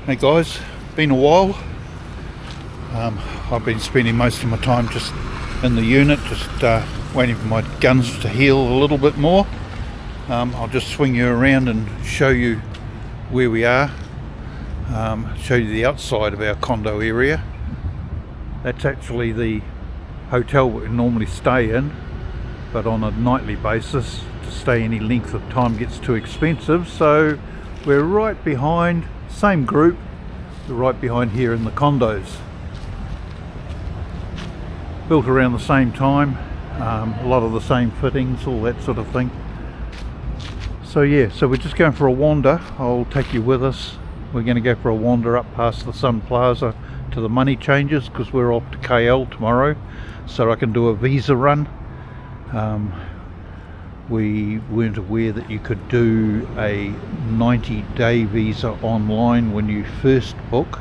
Hey guys, been a while. I've been spending most of my time just in the unit, just waiting for my guns to heal a little bit more. I'll just swing you around and show you where we are, show you the outside of our condo area. That's actually the hotel we normally stay in, but on a nightly basis. To stay any length of time gets too expensive, so we're right behind, same group, we're right behind here in the condos. Built around the same time, a lot of the same fittings, all that sort of thing. So yeah, so we're just going for a wander. I'll take you with us. We're going to go for a wander up past the Sun Plaza to the money changers, because we're off to KL tomorrow, so I can do a visa run. We weren't aware that you could do a 90-day visa online when you first book.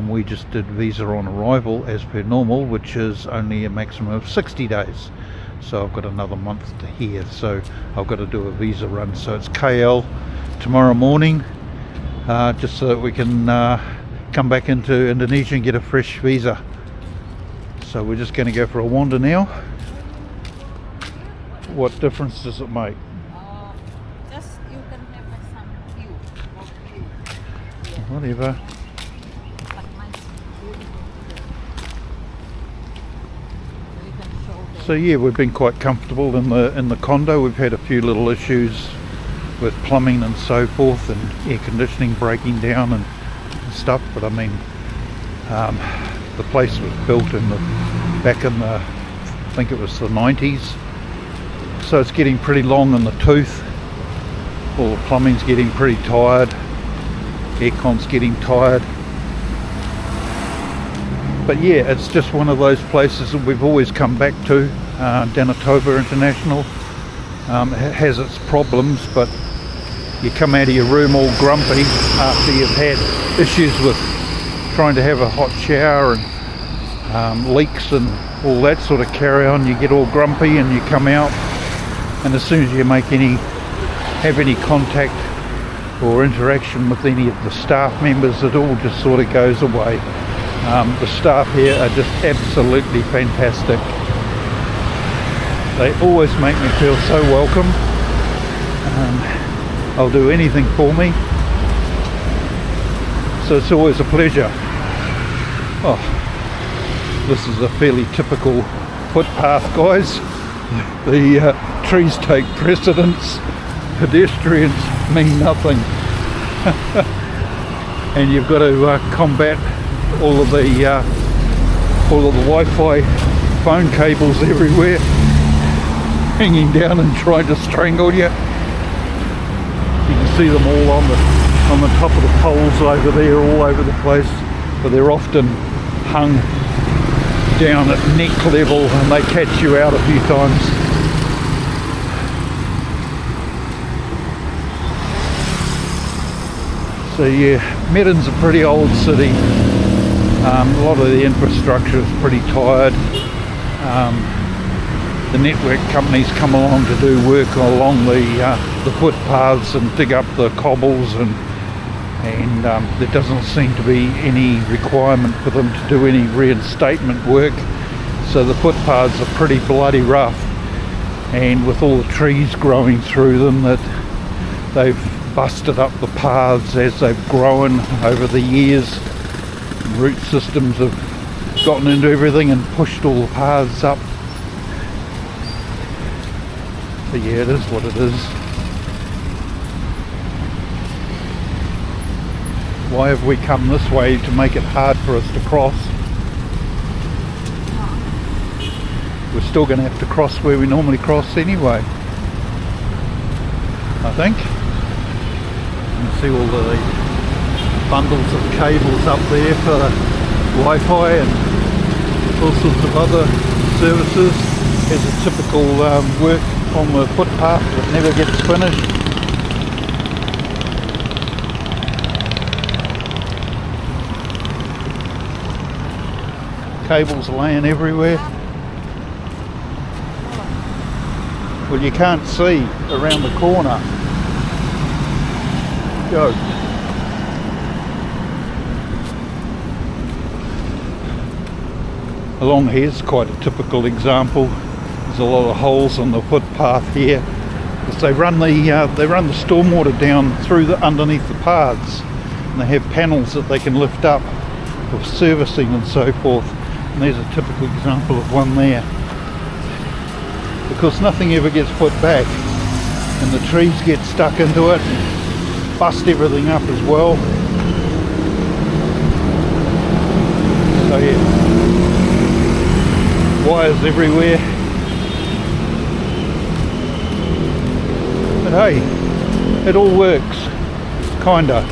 We just did visa on arrival as per normal, which is only a maximum of 60 days. So I've got another month to here, so I've got to do a visa run. So it's KL tomorrow morning, just so that we can come back into Indonesia and get a fresh visa. So we're just going to go for a wander now. What difference does it make? Just you can have some view. Yeah. Whatever. But mine's beautiful. So you can show So yeah, we've been quite comfortable in the condo. We've had a few little issues with plumbing and so forth, and air conditioning breaking down and stuff. But I mean, the place was built back in the, I think it was the 90s. So it's getting pretty long in the tooth. All the plumbing's getting pretty tired. Aircon's getting tired. But yeah, it's just one of those places that we've always come back to. Danatova International has its problems, but you come out of your room all grumpy after you've had issues with trying to have a hot shower and leaks and all that sort of carry on. You get all grumpy and you come out, and as soon as you have any contact or interaction with any of the staff members, it all just sort of goes away. The staff here are just absolutely fantastic. They always make me feel so welcome. They'll do anything for me, so it's always a pleasure. Oh, this is a fairly typical footpath, guys. The trees take precedence, pedestrians mean nothing. And you've got to combat all of the Wi-Fi phone cables everywhere, hanging down and trying to strangle you. You can see them all on the top of the poles over there, all over the place, but they're often hung down at neck level and they catch you out a few times. So yeah, Medan's a pretty old city. A lot of the infrastructure is pretty tired. The network companies come along to do work along the footpaths and dig up the cobbles, and there doesn't seem to be any requirement for them to do any reinstatement work. So the footpaths are pretty bloody rough, and with all the trees growing through them, that they've busted up the paths as they've grown over the years. Root systems have gotten into everything and pushed all the paths up. But yeah, it is what it is. Why have we come this way to make it hard for us to cross? We're still going to have to cross where we normally cross anyway, I think. You can see all the bundles of cables up there for Wi-Fi and all sorts of other services. There's a typical work on the footpath that never gets finished. Cables laying everywhere. Well, you can't see around the corner. Go. Along here is quite a typical example. There's a lot of holes on the footpath here, because they run the stormwater down through underneath the paths, and they have panels that they can lift up for servicing and so forth. And there's a typical example of one there. Because nothing ever gets put back, and the trees get stuck into it, bust everything up as well. So yeah, wires everywhere. But hey, it all works, kinda.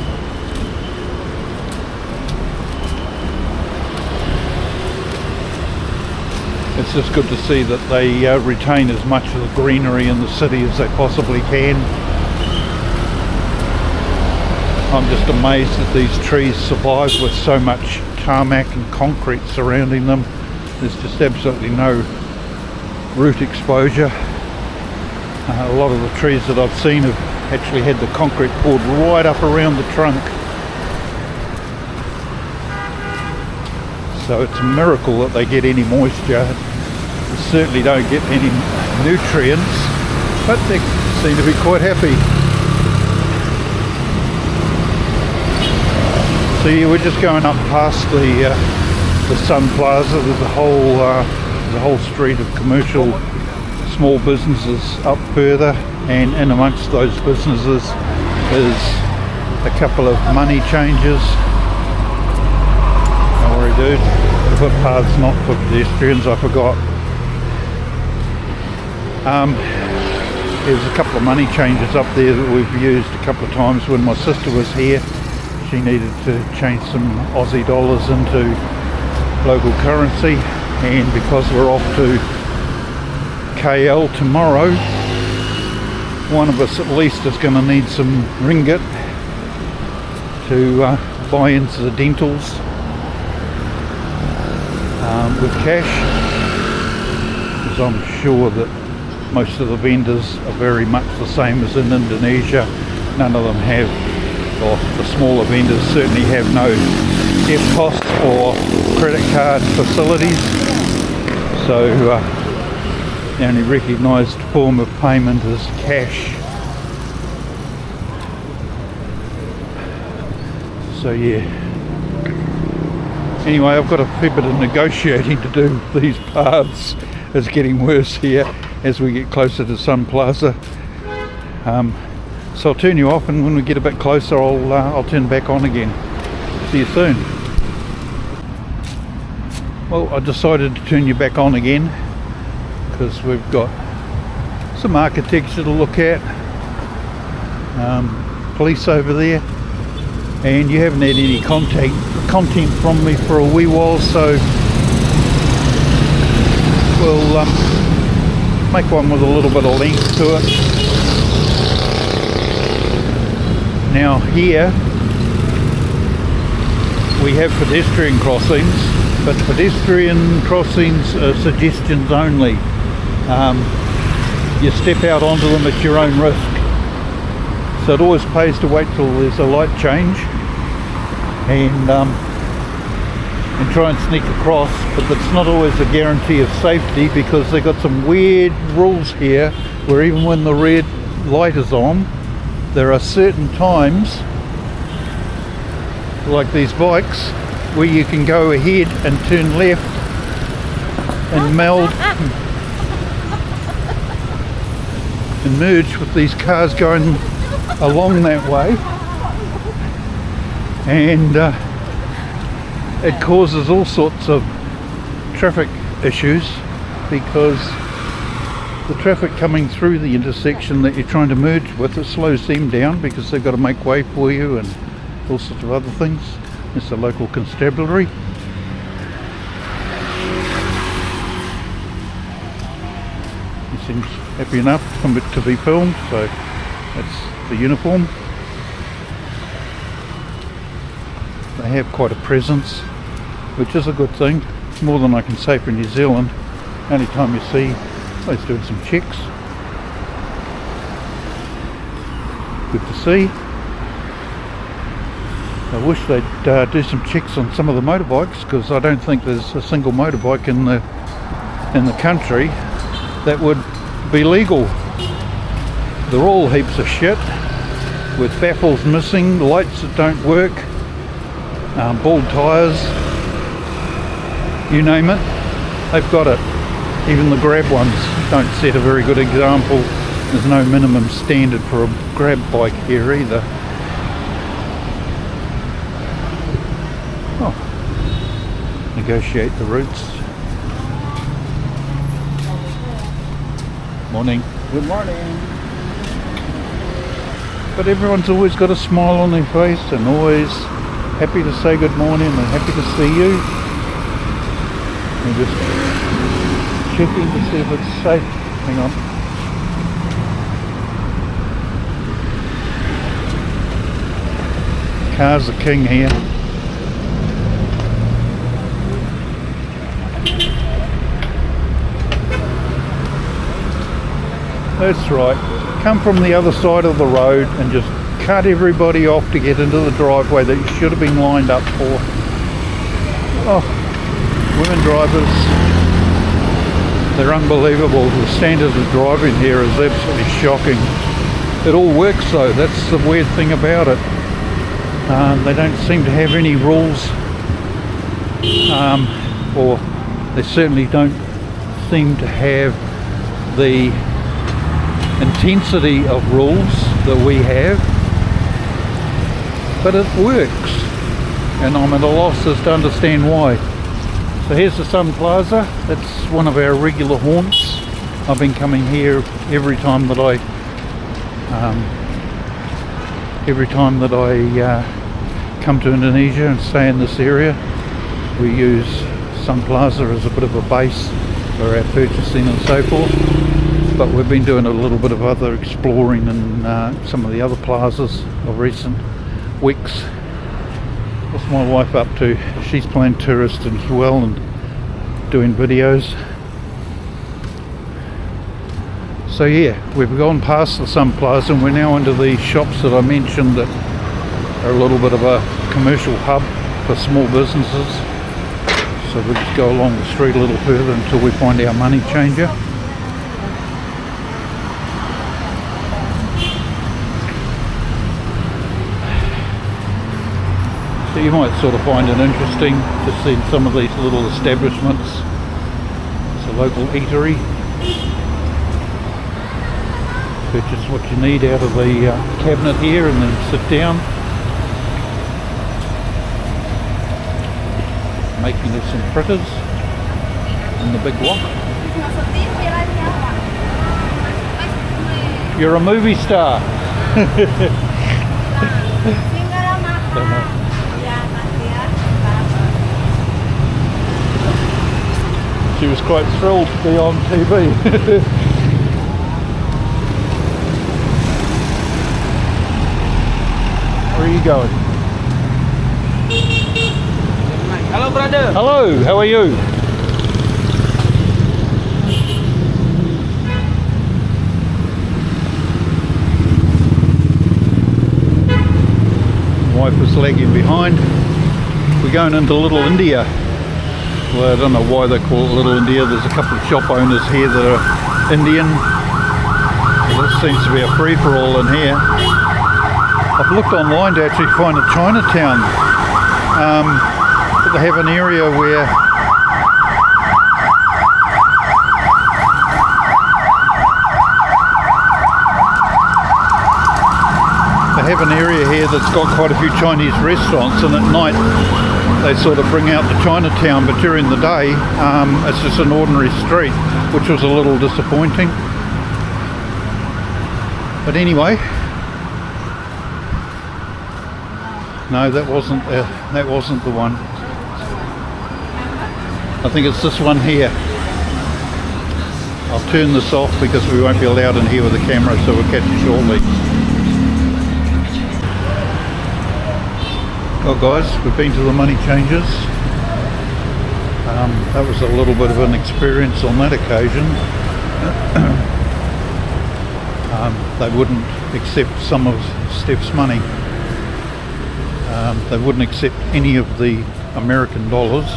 It's just good to see that they retain as much of the greenery in the city as they possibly can. I'm just amazed that these trees survive with so much tarmac and concrete surrounding them. There's just absolutely no root exposure. A lot of the trees that I've seen have actually had the concrete poured right up around the trunk. So it's a miracle that they get any moisture. They certainly don't get any nutrients, but they seem to be quite happy. So yeah, we're just going up past the Sun Plaza. There's a whole street of commercial small businesses up further, and in amongst those businesses is a couple of money changers. Don't worry, dude, the footpath's not for pedestrians, I forgot. There's a couple of money changers up there that we've used a couple of times when my sister was here. She needed to change some Aussie dollars into local currency, and because we're off to KL tomorrow, one of us at least is going to need some ringgit to buy incidentals with cash, because I'm sure that most of the vendors are very much the same as in Indonesia. None of them have, or the smaller vendors certainly have, no EFTPOS or credit card facilities. So the only recognised form of payment is cash. So yeah. Anyway, I've got a fair bit of negotiating to do with these paths. It's getting worse here as we get closer to Sun Plaza. So I'll turn you off, and when we get a bit closer I'll turn back on again. See you soon. Well, I decided to turn you back on again because we've got some architecture to look at, police over there, and you haven't had any content from me for a wee while, so we'll make one with a little bit of length to it. Now here we have pedestrian crossings, but pedestrian crossings are suggestions only. You step out onto them at your own risk. So it always pays to wait till there's a light change and try and sneak across, but that's not always a guarantee of safety, because they've got some weird rules here where even when the red light is on, there are certain times, like these bikes, where you can go ahead and turn left and meld and merge with these cars going along that way, and it causes all sorts of traffic issues, because the traffic coming through the intersection that you're trying to merge with, it slows them down because they've got to make way for you and all sorts of other things. It's a local constabulary. He seems happy enough to be filmed, so that's the uniform. They have quite a presence, which is a good thing. More than I can say for New Zealand. Only time you see they're doing some checks. Good to see. I wish they'd do some checks on some of the motorbikes, because I don't think there's a single motorbike in the country that would be legal. They're all heaps of shit, with baffles missing, lights that don't work, bald tyres, you name it, they've got it. Even the grab ones don't set a very good example. There's no minimum standard for a grab bike here either. Oh, negotiate the routes. Morning. Good morning. But everyone's always got a smile on their face and always happy to say good morning and happy to see you. And just checking to see if it's safe. Hang on. Cars are king here. That's right. Come from the other side of the road and just cut everybody off to get into the driveway that you should have been lined up for. Oh, women drivers, they're unbelievable. The standard of driving here is absolutely shocking. It all works though, that's the weird thing about it. They don't seem to have any rules, or they certainly don't seem to have the intensity of rules that we have, but it works, and I'm at a loss as to understand why. So here's the Sun Plaza. That's one of our regular haunts. I've been coming here every time that I come to Indonesia and stay in this area. We use Sun Plaza as a bit of a base for our purchasing and so forth. But we've been doing a little bit of other exploring in some of the other plazas of recent weeks. What's my wife up to? She's playing tourist as well and doing videos. So yeah, we've gone past the Sun Plaza and we're now into the shops that I mentioned that are a little bit of a commercial hub for small businesses. So we'll just go along the street a little further until we find our money changer. So you might sort of find it interesting to see some of these little establishments. It's a local eatery. Purchase what you need out of the cabinet here and then sit down. Making us some fritters in the big wok. You're a movie star. Don't know. She was quite thrilled to be on TV. Where are you going? Hello, brother. Hello, how are you? Wife was lagging behind. We're going into Little India. Well, I don't know why they call it Little India. There's a couple of shop owners here that are Indian. This seems to be a free-for-all in here. I've looked online to actually find a Chinatown, but they have an area where here that's got quite a few Chinese restaurants, and at night they sort of bring out the Chinatown, but during the day it's just an ordinary street, which was a little disappointing. But anyway, no, that wasn't the one. I think it's this one here. I'll turn this off because we won't be allowed in here with the camera, so we'll catch you shortly. Well guys, we've been to the money changers. That was a little bit of an experience on that occasion. They wouldn't accept some of Steph's money. They wouldn't accept any of the American dollars,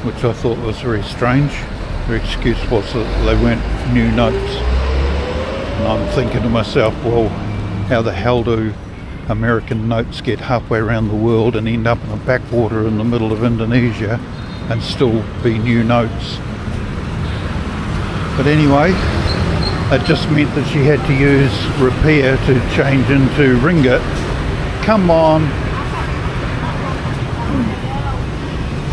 which I thought was very strange. Their excuse was that they weren't new notes. And I'm thinking to myself, well, how the hell do American notes get halfway around the world and end up in a backwater in the middle of Indonesia and still be new notes? But anyway, it just meant that she had to use rupiah to change into ringgit. Come on!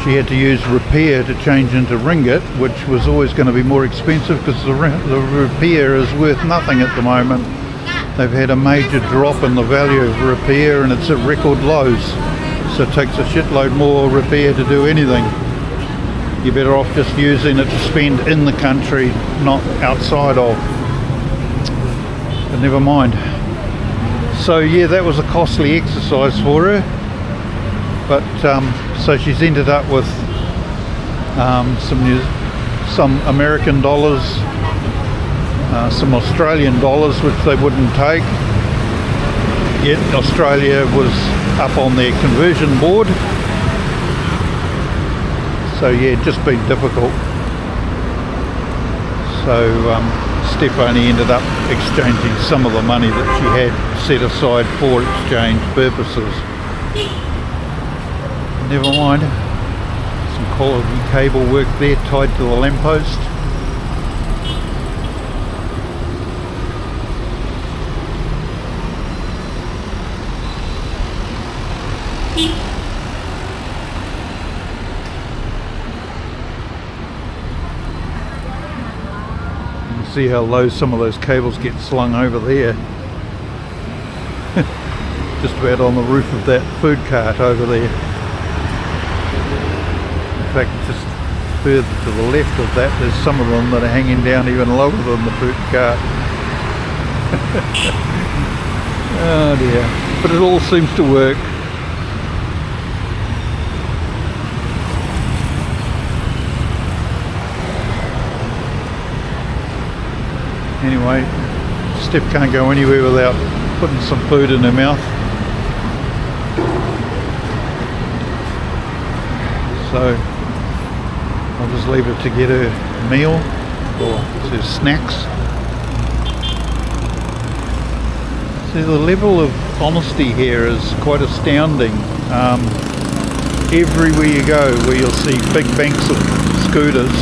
She had to use rupiah to change into ringgit, which was always going to be more expensive because the rupiah is worth nothing at the moment. They've had a major drop in the value of rupiah and it's at record lows. So it takes a shitload more rupiah to do anything. You're better off just using it to spend in the country, not outside of. But never mind. So yeah, that was a costly exercise for her. But so she's ended up with some American dollars, some Australian dollars which they wouldn't take. Yet Australia was up on their conversion board. So yeah, just been difficult. So Stephanie ended up exchanging some of the money that she had set aside for exchange purposes. Never mind. Some quality cable work there tied to the lamppost. See how low some of those cables get slung over there. Just about on the roof of that food cart over there. In fact, just further to the left of that, there's some of them that are hanging down even lower than the food cart. Oh dear. But it all seems to work. Anyway, Steph can't go anywhere without putting some food in her mouth. So I'll just leave her to get her meal or her snacks. See, the level of honesty here is quite astounding. Everywhere you go where you'll see big banks of scooters,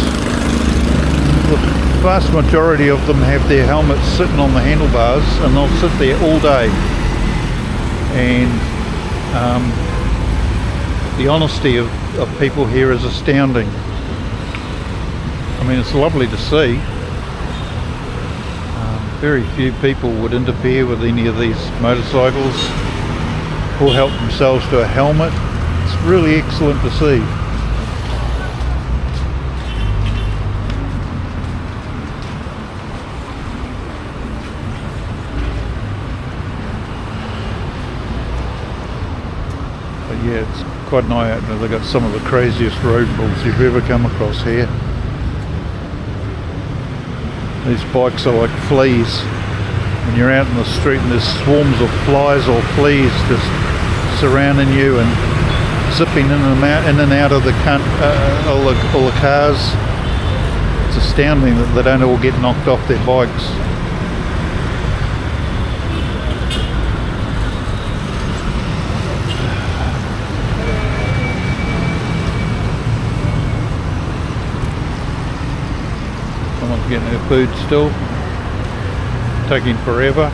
the vast majority of them have their helmets sitting on the handlebars and they'll sit there all day. And the honesty of people here is astounding. I mean, it's lovely to see. Very few people would interfere with any of these motorcycles or help themselves to a helmet. It's really excellent to see. But yeah, it's quite an eye-opener. They've got some of the craziest road bulls you've ever come across here. These bikes are like fleas. When you're out in the street and there's swarms of flies or fleas just surrounding you and zipping in and out of all the cars. It's astounding that they don't all get knocked off their bikes. Someone's getting her food still, taking forever.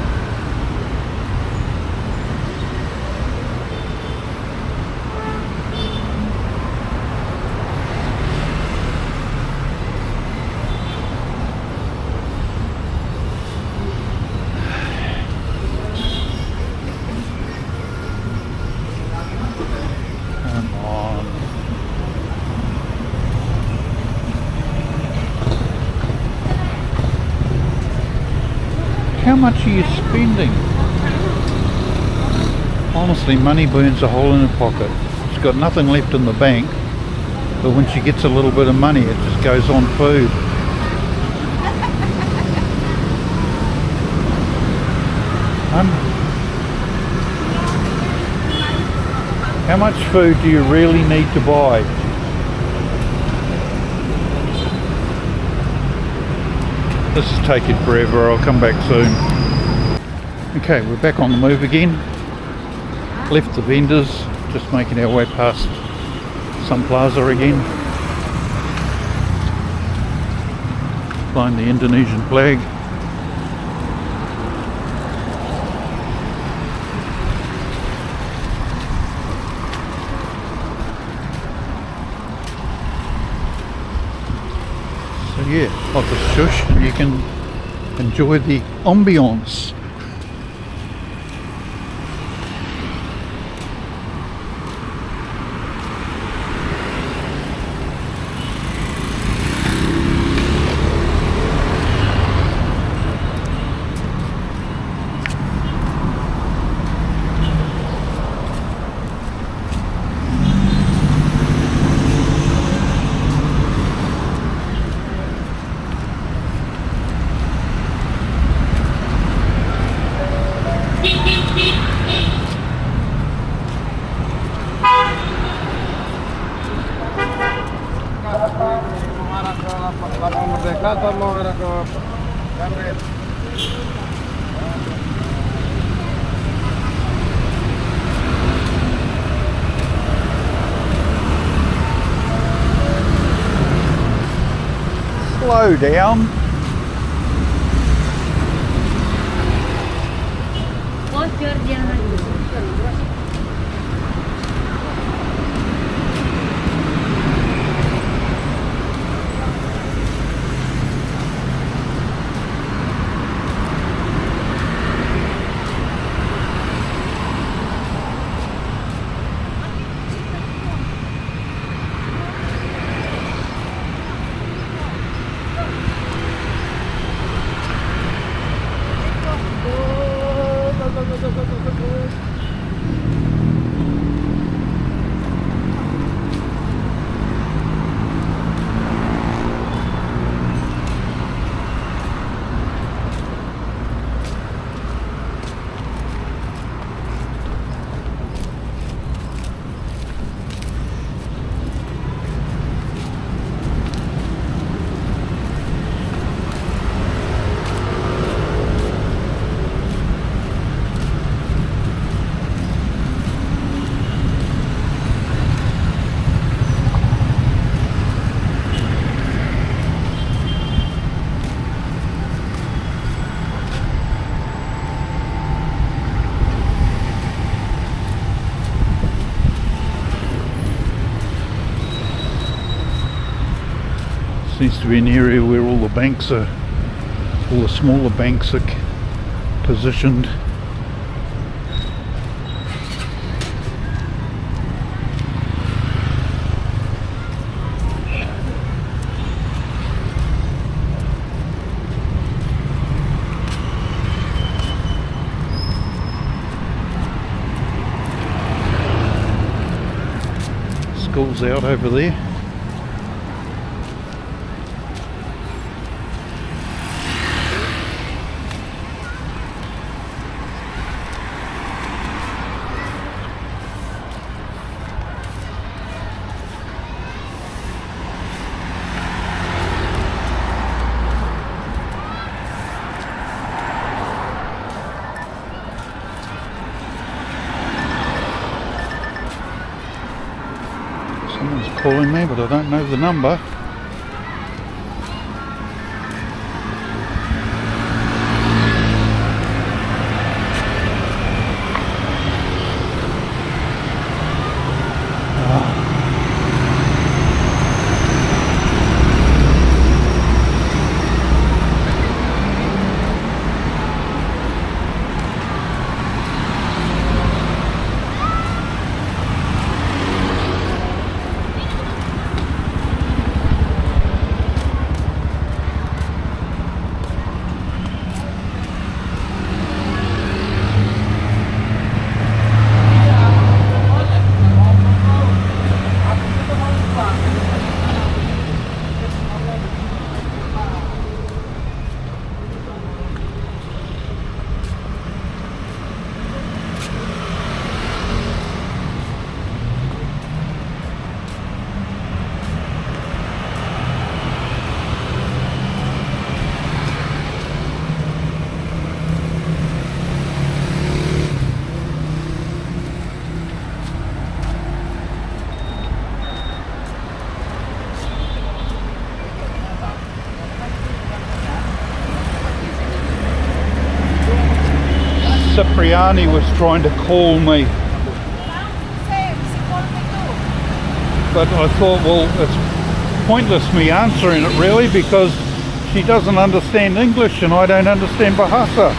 Come on. How much are you spending? Honestly, money burns a hole in her pocket. She's got nothing left in the bank, but when she gets a little bit of money, it just goes on food. How much food do you really need to buy? This is taking forever, I'll come back soon. Okay, we're back on the move again. Left the vendors, just making our way past Sun Plaza again. Flying the Indonesian flag. So yeah, lots of shush and you can enjoy the ambience. Slow down. Seems to be an area where all the banks are, all the smaller banks are positioned. School's out over there. Someone's calling me, but I don't know the number. Cipriani was trying to call me, Same, she called me too. but I thought, well, it's pointless me answering it really, because she doesn't understand English and I don't understand Bahasa.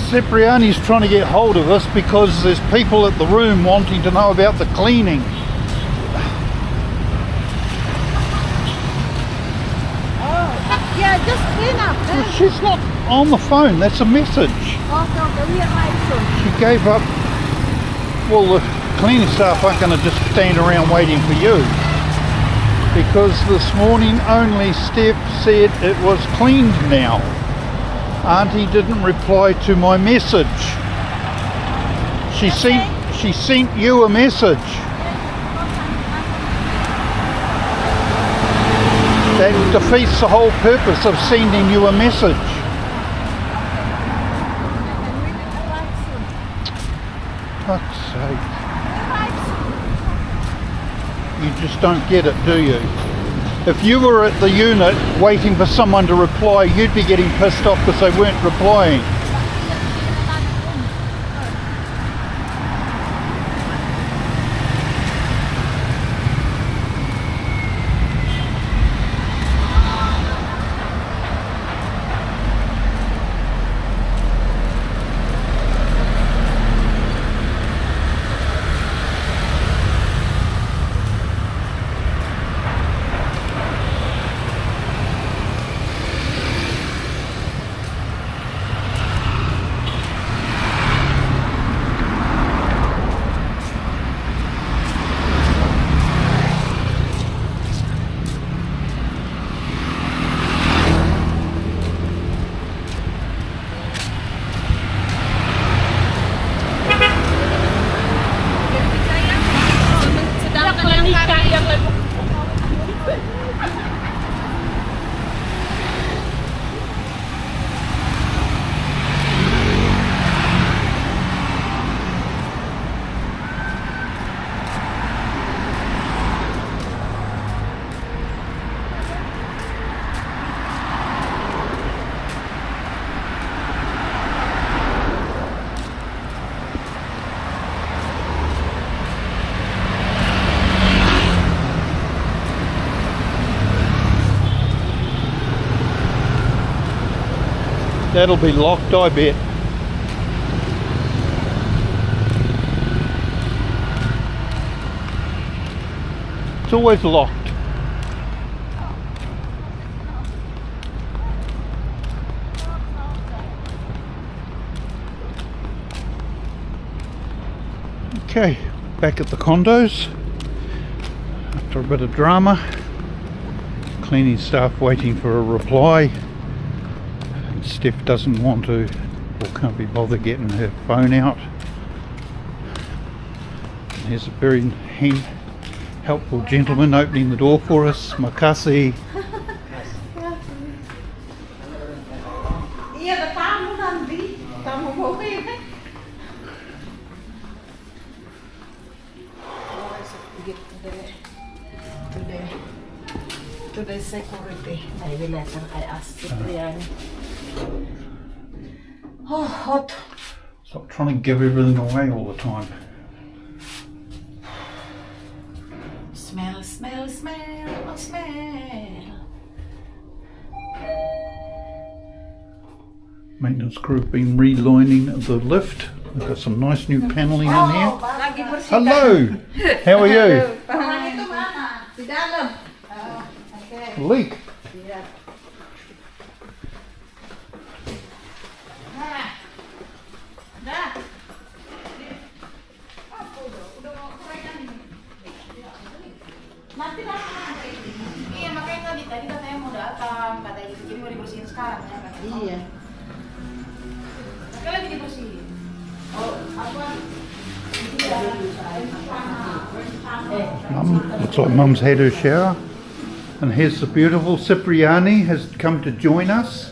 Cipriani's trying to get hold of us because there's people at the room wanting to know about the cleaning. Oh, yeah, just clean up. Well, she's not on the phone, that's a message. Okay, we arrive soon. She gave up. Well, the cleaning staff aren't going to just stand around waiting for you, because this morning only Steph said it was cleaned now. Auntie didn't reply to my message. She sent you a message. That defeats the whole purpose of sending you a message. Fuck's sake. You just don't get it, do you? If you were at the unit waiting for someone to reply, you'd be getting pissed off because they weren't replying. That'll be locked, I bet. It's always locked. Okay, back at the condos after a bit of drama. Cleaning staff waiting for a reply. Steph doesn't want to or can't be bothered getting her phone out. And here's a very helpful gentleman opening the door for us. Makasi. Iya, ada tamu nanti. Tamu mau ini. Today security. I will later I ask Cipriani. Oh, hot. Stop trying to give everything away all the time. Smell, smell, smell, oh, smell. Maintenance crew have been relining the lift. We've got some nice new paneling in here. Lagi bersih. Hello! How are you? Tangan itu mana? Di dalam. Oh, oke. Leak. Iya. Nah. Dah. Apa udah mau kerekan ini? Nanti lah. Iya, makanya tadi katanya mau datang, katanya gitu. Jadi mau dibersihin sekarang ya katanya. Iya. Sekarang lagi dibersihin. Oh, apa? Looks like Mum's had her shower. And here's the beautiful Cipriani has come to join us.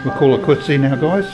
We'll call it quitsy now, guys.